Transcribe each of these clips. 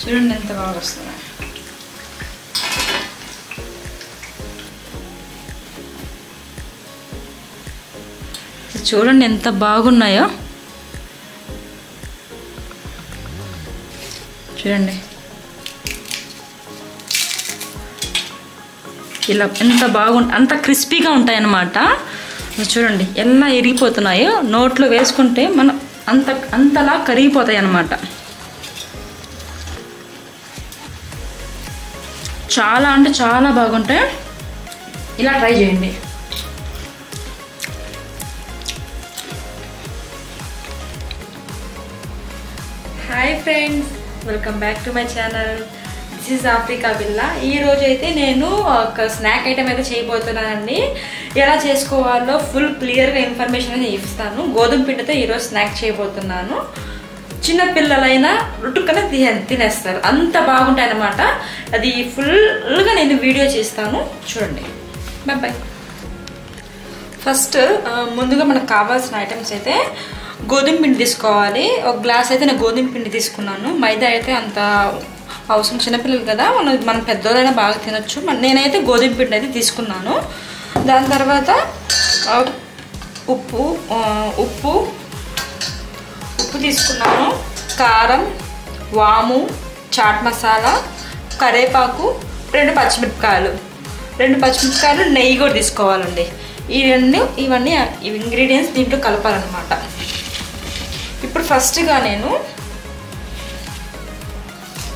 చూడండి ఎంత బాగా వస్తుంది. చూడండి ఎంత బాగున్నాయో. చూడండి ఇలా ఎంత అంత క్రిస్పీగా ఉంటాయి అన్నమాట. చూడండి ఎలా ఇరిగిపోతున్నాయో, నోట్లో వేసుకుంటే మనం అంతలా కరిగిపోతాయి అన్నమాట. చాలా అంటే చాలా బాగుంటాయి. ఇలా ట్రై చేయండి. Hi friends, welcome back to my channel. This is Africa బిల్లా. ఈరోజు అయితే నేను ఒక స్నాక్ ఐటెం అయితే చేయబోతున్నానండి. ఎలా చేసుకోవాలో ఫుల్ క్లియర్గా ఇన్ఫర్మేషన్ అయితే ఇస్తాను. గోధుమ పిండితో ఈరోజు స్నాక్ చేయబోతున్నాను. చిన్న పిల్లలైనా రుట్టుకనే తినేస్తారు, అంత బాగుంటాయి అన్నమాట. అది ఫుల్గా నేను వీడియో చేస్తాను, చూడండి. బాయ్. ఫస్ట్ ముందుగా మనకు కావాల్సిన ఐటమ్స్ అయితే గోధుమ పిండి తీసుకోవాలి. ఒక గ్లాస్ అయితే నేను గోధుమ పిండి తీసుకున్నాను. మైదా అయితే అంత అవసరం, చిన్నపిల్లలు కదా, మనం పెద్దోళ్ళైనా బాగా తినొచ్చు. నేనైతే గోధుమ పిండి అయితే తీసుకున్నాను. దాని తర్వాత ఉప్పు తీసుకున్నాను, కారం, వాము, చాట్ మసాలా, కరివేపాకు, 2 పచ్చిమిరపకాయలు, నెయ్యి కూడా తీసుకోవాలండి. ఇవన్నీ ఇంగ్రీడియంట్స్ దీంట్లో కలపాలన్నమాట. ఇప్పుడు ఫస్ట్గా నేను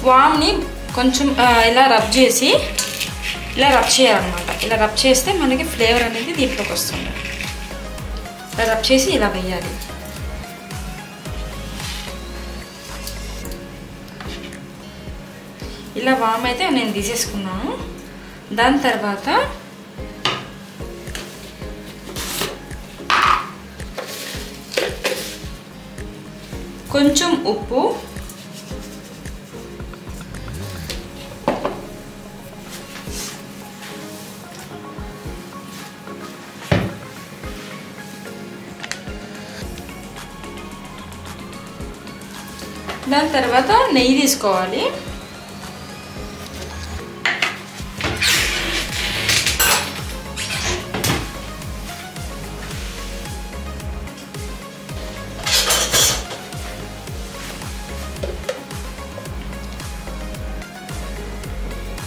వామ్ని కొంచెం ఇలా రబ్ చేయాలన్నమాట. ఇలా రబ్ చేస్తే మనకి ఫ్లేవర్ అనేది దీంట్లోకి వస్తుంది. ఇలా రబ్ చేసి ఇలా వేయాలి. ఇలా వామ్ అయితే నేను తీసేసుకున్నాను. దాని తర్వాత కొంచెం ఉప్పు, దాని తర్వాత నెయ్యి తీసుకోవాలి.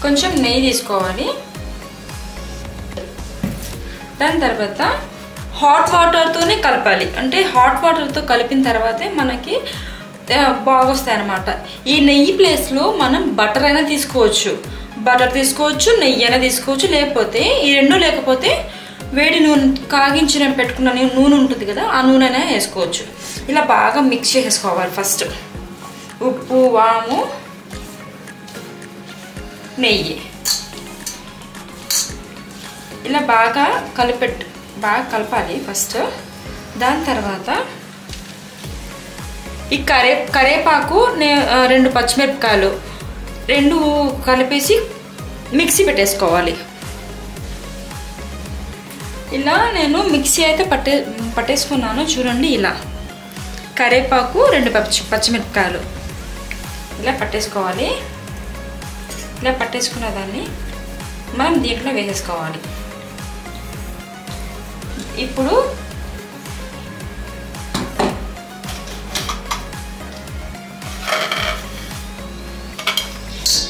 కొంచెం నెయ్యి తీసుకోవాలి. దాని తర్వాత హాట్ వాటర్తోనే కలపాలి. అంటే హాట్ వాటర్తో కలిపిన తర్వాతే మనకి బాగొస్తాయి అన్నమాట. ఈ నెయ్యి ప్లేస్లో మనం బటర్ అయినా తీసుకోవచ్చు, నెయ్యి అయినా తీసుకోవచ్చు. లేకపోతే ఈ రెండు లేకపోతే వేడి నూనె కాగించిన పెట్టుకున్న నూనె ఉంటుంది కదా, ఆ నూనె అయినా వేసుకోవచ్చు. ఇలా బాగా మిక్స్ చేసుకోవాలి. ఫస్ట్ ఉప్పు, వాము, నెయ్యి ఇలా బాగా కలపాలి ఫస్ట్. దాని తర్వాత ఈ కరివేపాకు, 2 పచ్చిమిరపకాయలు 2 కలిపేసి మిక్సీ పెట్టేసుకోవాలి. ఇలా నేను మిక్సీ అయితే పట్టేసుకున్నాను. చూడండి, ఇలా కరివేపాకు, 2 పచ్చిమిరపకాయలు ఇలా పట్టేసుకోవాలి. ఇలా పట్టేసుకున్న దాన్ని మనం దీంట్లో వేసేసుకోవాలి. ఇప్పుడు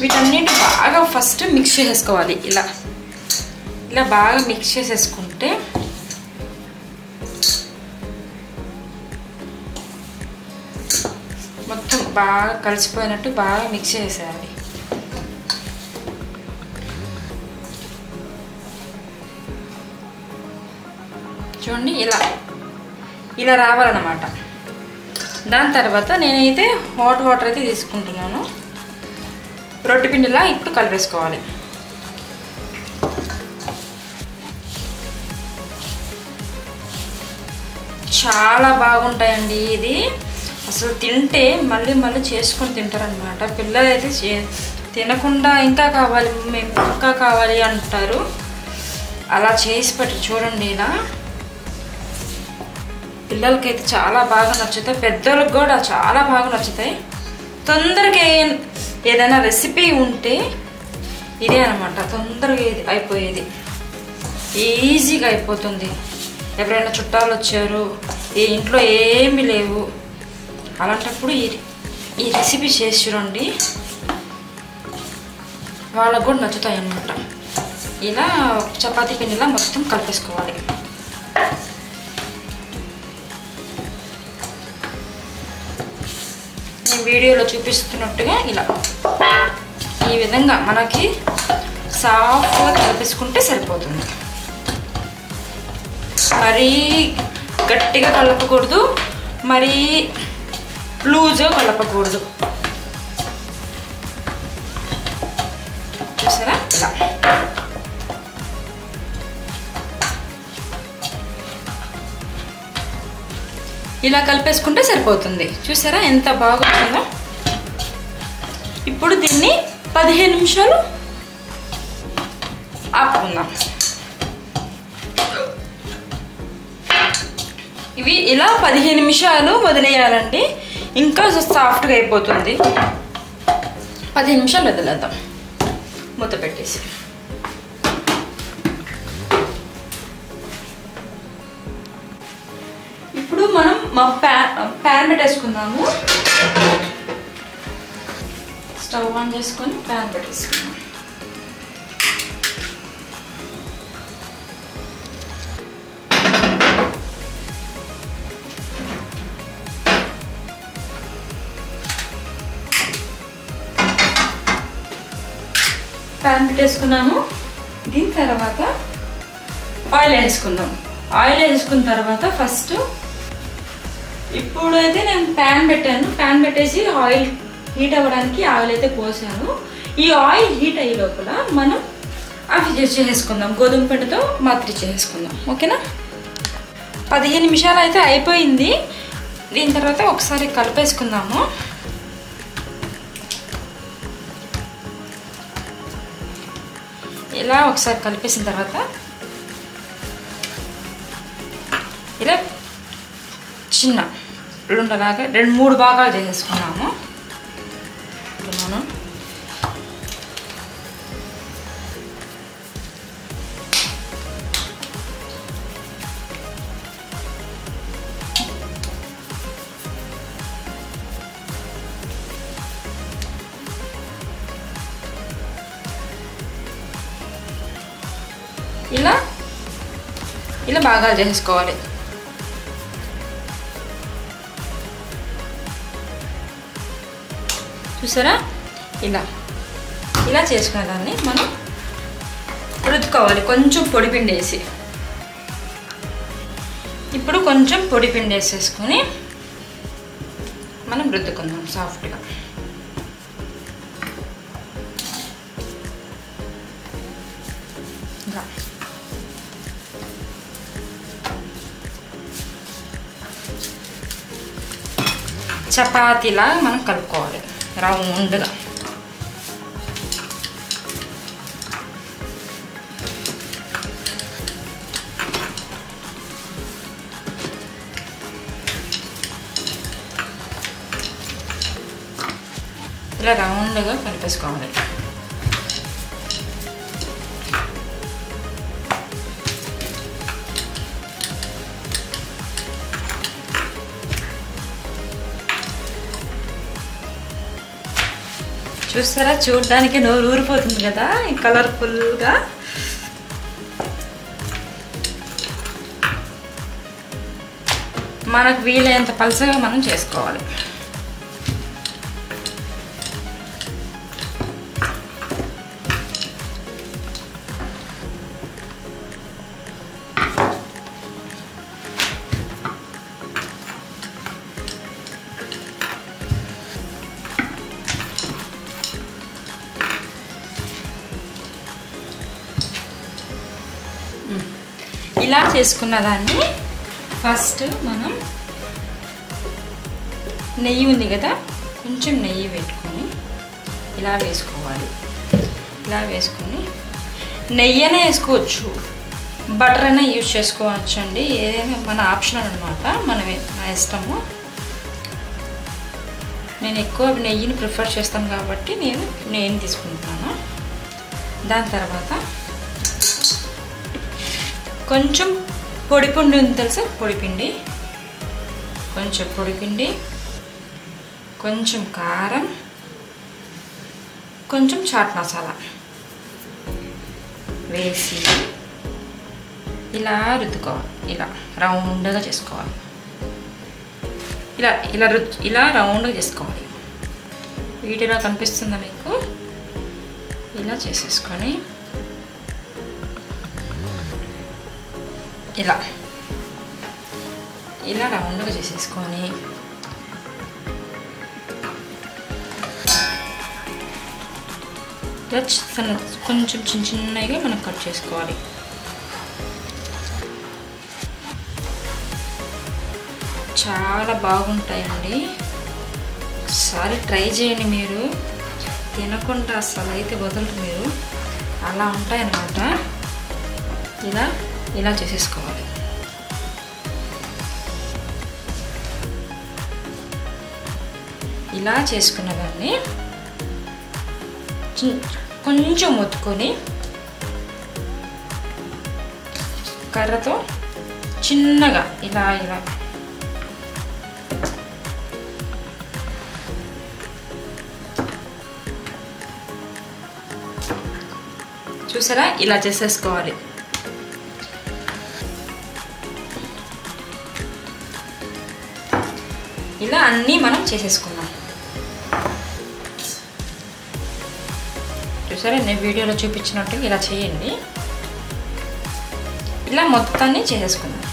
వీటన్నిటి బాగా ఫస్ట్ మిక్స్ చేసేసుకోవాలి. ఇలా బాగా మిక్స్ చేసేసుకుంటే మొత్తం బాగా కలిసిపోయినట్టు బాగా మిక్స్ చేసేయాలి. చూడండి, ఇలా రావాలన్నమాట. దాని తర్వాత నేనైతే హాట్ వాటర్ అయితే తీసుకుంటున్నాను. రొట్టె పిండిలా ఇప్పుడు కలిపేసుకోవాలి. చాలా బాగుంటాయండి. ఇది అసలు తింటే మళ్ళీ చేసుకొని తింటారనమాట. పిల్లలు అయితే తినకుండా ఇంకా కావాలి అంటారు. అలా చేసి పెట్టి చూడండి. ఇలా పిల్లలకైతే చాలా బాగా నచ్చుతాయి, పెద్దలకు కూడా చాలా బాగా నచ్చుతాయి. తొందరగా ఏదైనా రెసిపీ ఉంటే ఇదే అనమాట, తొందరగా అయిపోయేది, ఈజీగా అయిపోతుంది. ఎవరైనా చుట్టాలు వచ్చారు, ఈ ఇంట్లో ఏమీ లేవు, అలాంటప్పుడు ఈ రెసిపీ చేసి చూడండి, వాళ్ళకు కూడా నచ్చుతాయి అన్నమాట. ఇలా చపాతీ పిండిలా మొత్తం కలిపేసుకోవాలి. నేను వీడియోలో చూపిస్తున్నట్టుగా ఇలా ఈ విధంగా మనకి సాఫ్ట్గా కలిపేసుకుంటే సరిపోతుంది. మరీ గట్టిగా కలపకూడదు, మరీ లూజ్గా కలపకూడదు. చూసారా ఇలా ఇలా కలిపేసుకుంటే సరిపోతుంది. చూసారా ఎంత బాగుంటుందో. ఇప్పుడు దీన్ని 15 నిమిషాలు ఆపుకుందాం. ఇవి ఇలా 15 నిమిషాలు వదిలేయాలండి, ఇంకా సాఫ్ట్గా అయిపోతుంది. 15 నిమిషాలు వదిలేద్దాం మూత పెట్టేసి. ఇప్పుడు మనం ప్యాన్ పెట్టేసుకుందాము. స్టవ్ ఆన్ చేసుకొని ప్యాన్ పెట్టేసుకుందాం. ప్యాన్ పెట్టేసుకున్నాము. దీని తర్వాత ఆయిల్ వేసుకుందాం. ఆయిల్ వేసుకున్న తర్వాత ఫస్ట్ ఇప్పుడైతే నేను ప్యాన్ పెట్టాను. ప్యాన్ పెట్టేసి ఆయిల్ హీట్ అవ్వడానికి ఆయిల్ అయితే పోసాను. ఈ ఆయిల్ హీట్ అయ్యే లోపల మనం అవి చేసేసుకుందాం, గోధుమ పిండితో మాత్రం చేసుకుందాం. ఓకేనా? 15 నిమిషాలు అయితే అయిపోయింది. దీని తర్వాత ఒకసారి కలిపేసుకుందాము. ఇలా ఒకసారి కలిపేసిన తర్వాత ఇలా చిన్న ఉండలాగా 2-3 భాగాలు చేసేసుకున్నాము. మనం ఇలా భాగాలు చేసుకోవాలి. చూసారా? ఇలా చేసుకునేదాన్ని మనం రుద్దుకోవాలి కొంచెం పొడిపిండి వేసి. ఇప్పుడు కొంచెం పొడిపిండి వేసేసుకొని మనం రుద్దుకుందాం సాఫ్ట్గా. చపాతీలా మనం కలుపుకోవాలి రౌండ్గా. ఇలా రౌండ్గా కలిపేసుకోవాలి. చూస్తారా? చూడడానికి నోరు ఊరిపోతుంది కదా కలర్ఫుల్గా. మనకు వీలైనంత పలసగా మనం చేసుకోవాలి. ఇలా చేసుకున్న దాన్ని ఫస్ట్ మనం నెయ్యి ఉంది కదా, కొంచెం నెయ్యి పెట్టుకొని ఇలా వేసుకోవాలి. ఇలా వేసుకొని నెయ్యి అయినా వేసుకోవచ్చు, బటర్ అయినా యూజ్ చేసుకోవచ్చు అండి. ఏదైనా మన ఆప్షనల్ అనమాట, మన ఇష్టము. నేను ఎక్కువ నెయ్యిని ప్రిఫర్ చేస్తాను కాబట్టి నేను నెయ్యిని తీసుకుంటున్నాను. దాని తర్వాత కొంచెం పొడిపిండి ఉంది తెలుసా, పొడిపిండి, కొంచెం పొడిపిండి, కొంచెం కారం, కొంచెం చాట్ మసాలా వేసి ఇలా రుద్దుకోవాలి. ఇలా రౌండ్గా చేసుకోవాలి. ఇలా రౌండ్గా చేసుకోవాలి. వీటిలో కనిపిస్తుందా మీకు? ఇలా చేసేసుకొని ఇలా రౌండ్గా చేసేసుకొని కొంచెం చిన్నగా మనం కట్ చేసుకోవాలి. చాలా బాగుంటాయండి, ఒకసారి ట్రై చేయండి. మీరు తినకుండా అసలు అయితే వదలరు మీరు, అలా ఉంటాయన్నమాట. ఇలా చేసేసుకోవాలి. ఇలా చేసుకున్న దాన్ని కొంచెం ఒత్తుకొని కర్రతో చిన్నగా ఇలా చూసారా, ఇలా చేసేసుకోవాలి. ఇలా అన్నీ మనం చేసేసుకున్నాం. చూసారా, నేను వీడియోలో చూపించినట్టు ఇలా చేయండి. ఇలా మొత్తాన్ని చేసేసుకుందాం.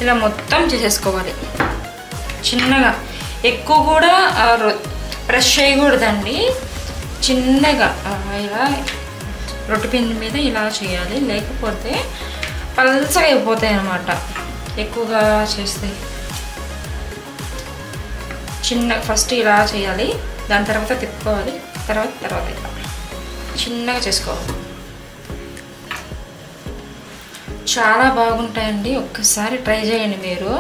ఇలా మొత్తం చేసేసుకోవాలి చిన్నగా. ఎక్కువ కూడా ప్రెస్ చేయకూడదండి, చిన్నగా ఇలా రొట్టె పిండి మీద ఇలా చేయాలి, లేకపోతే పల్చగా అయిపోతాయి అన్నమాట ఎక్కువగా చేస్తే. ఫస్ట్ ఇలా చేయాలి, దాని తర్వాత తిప్పుకోవాలి, తర్వాత ఇలా చిన్నగా చేసుకోవాలి. చాలా బాగుంటాయండి, ఒక్కసారి ట్రై చేయండి మీరు.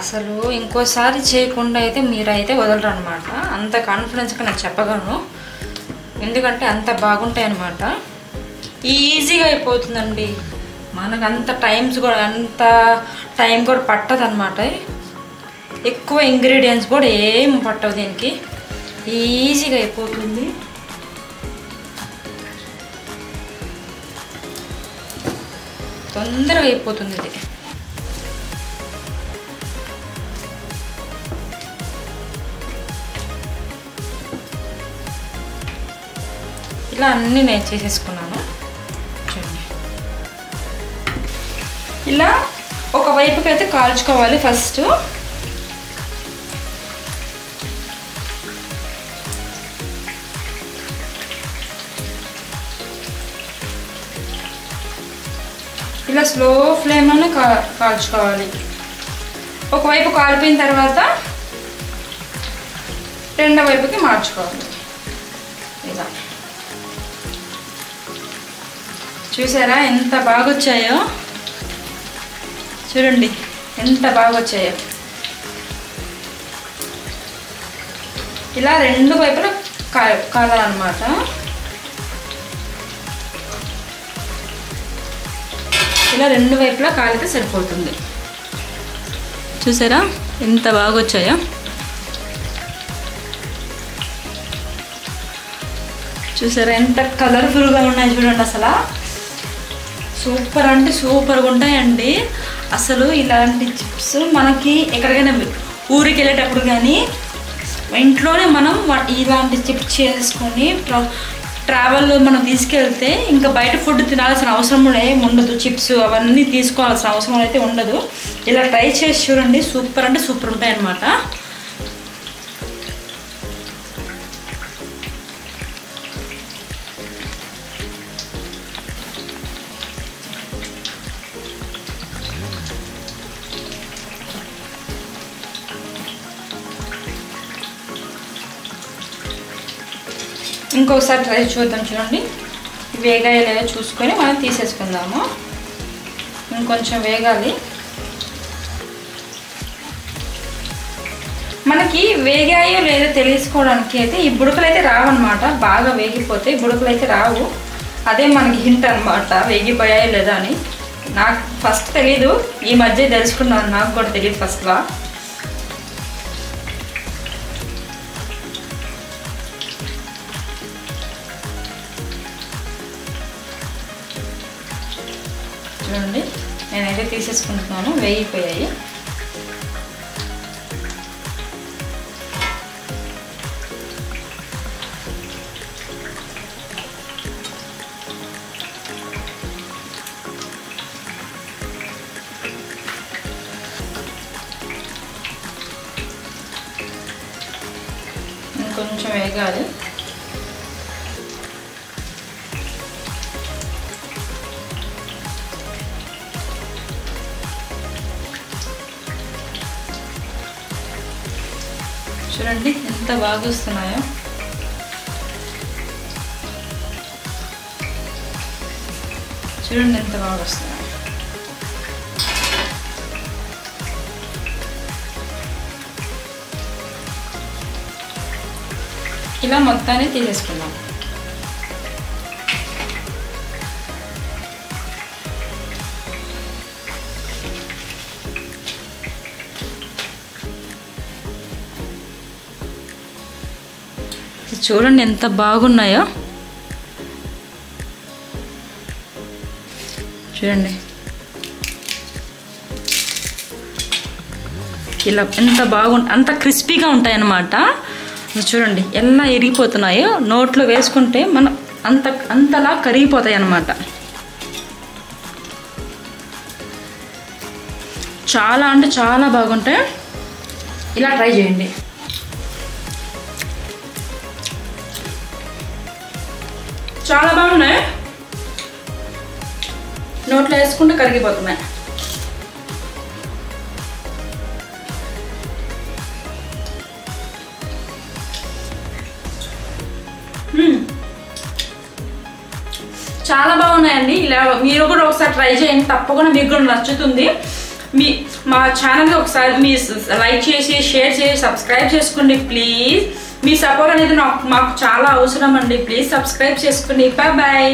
అసలు ఇంకోసారి చేయకుండా అయితే మీరైతే వదలరు అనమాట. అంత కాన్ఫిడెన్స్గా నేను చెప్పగలను, ఎందుకంటే అంత బాగుంటాయి అన్నమాట. ఈజీగా అయిపోతుందండి, మనకు అంత టైం కూడా పట్టదు అనమాట. ఎక్కువ ఇంగ్రీడియంట్స్ కూడా ఏం పట్టవు దీనికి, ఈజీగా అయిపోతుంది. తొందరగా అయిపోతుంది ఇది. ఇలా అన్నీ నేను చేసేసుకున్నాను. చూడండి, ఇలా ఒక వైపుకి అయితే కాల్చుకోవాలి ఫస్ట్. ఇలా స్లో ఫ్లేమ్లోనే కాల్చుకోవాలి. ఒకవైపు కాలిపోయిన తర్వాత రెండో వైపుకి మార్చుకోవాలి. ఇలా చూసారా ఎంత బాగా వచ్చాయో, చూడండి ఎంత బాగా వచ్చాయో. ఇలా రెండు వైపులా కాలాలన్నమాట. ఇలా రెండు వైపులా కాలితే సరిపోతుంది. చూసారా ఎంత బాగా వచ్చాయో. చూసారా ఎంత కలర్ఫుల్గా ఉన్నాయి చూడండి. అసలు సూపర్ అంటే సూపర్గా ఉంటాయండి. అసలు ఇలాంటి చిప్స్ మనకి ఎక్కడికైనా ఊరికి వెళ్ళేటప్పుడు కానీ ఇంట్లోనే మనం ఇలాంటి చిప్స్ చేసుకొని ట్రావెల్లో మనం తీసుకెళ్తే ఇంకా బయట ఫుడ్ తినాల్సిన అవసరం కూడా ఏమి ఉండదు. చిప్స్ అవన్నీ తీసుకోవాల్సిన అవసరం అయితే ఉండదు. ఇలా ట్రై చేసి చూడండి, సూపర్ అంటే సూపర్ ఉంటాయి అన్నమాట. ఇంకొకసారి ట్రై చూద్దాం. చూడండి వేగాయలేదో చూసుకొని మనం తీసేసుకుందాము. ఇంకొంచెం వేగాలి. మనకి వేగాయో లేదో తెలుసుకోవడానికి అయితే ఈ బుడకలు అయితే రావన్నమాట. బాగా వేగిపోతే బుడకలు అయితే రావు. అదే మనకి హింట్ అనమాట వేగిపోయాయో లేదా అని. నాకు ఫస్ట్ తెలీదు, ఈ మధ్య తెలుసుకున్నాను. నాకు కూడా తెలియదు ఫస్ట్గా. చూడండి నేనైతే తీసేసుకుంటున్నాను, వేగిపోయాయి. కొంచెం వేగాలి. చూడండి ఎంత బాగా వస్తున్నాయో. చూడండి ఎంత బాగా వస్తున్నాయో. ఇలా మొత్తాన్ని తీసేసుకుందాం. చూడండి ఎంత బాగున్నాయో. చూడండి ఇలా ఎంత అంత క్రిస్పీగా ఉంటాయి అన్నమాట. చూడండి ఎలా ఇరిగిపోతున్నాయో. నోట్లో వేసుకుంటే మనం అంతలా కరిగిపోతాయి అన్నమాట. చాలా అంటే చాలా బాగుంటాయి. ఇలా ట్రై చేయండి. చాలా బాగున్నాయి. నోట్లో వేసుకుంటే కరిగిపోతున్నాయి. చాలా బాగున్నాయండి. ఇలా మీరు కూడా ఒకసారి ట్రై చేయండి, తప్పకుండా మీకు కూడా నచ్చుతుంది. మా ఛానల్ని ఒకసారి మీ లైక్ చేసి, షేర్ చేసి, సబ్స్క్రైబ్ చేసుకోండి ప్లీజ్. మీ సపోర్ట్ అనేది మాకు చాలా అవసరం అండి. ప్లీజ్ సబ్స్క్రైబ్ చేసుకోండి. బాయ్.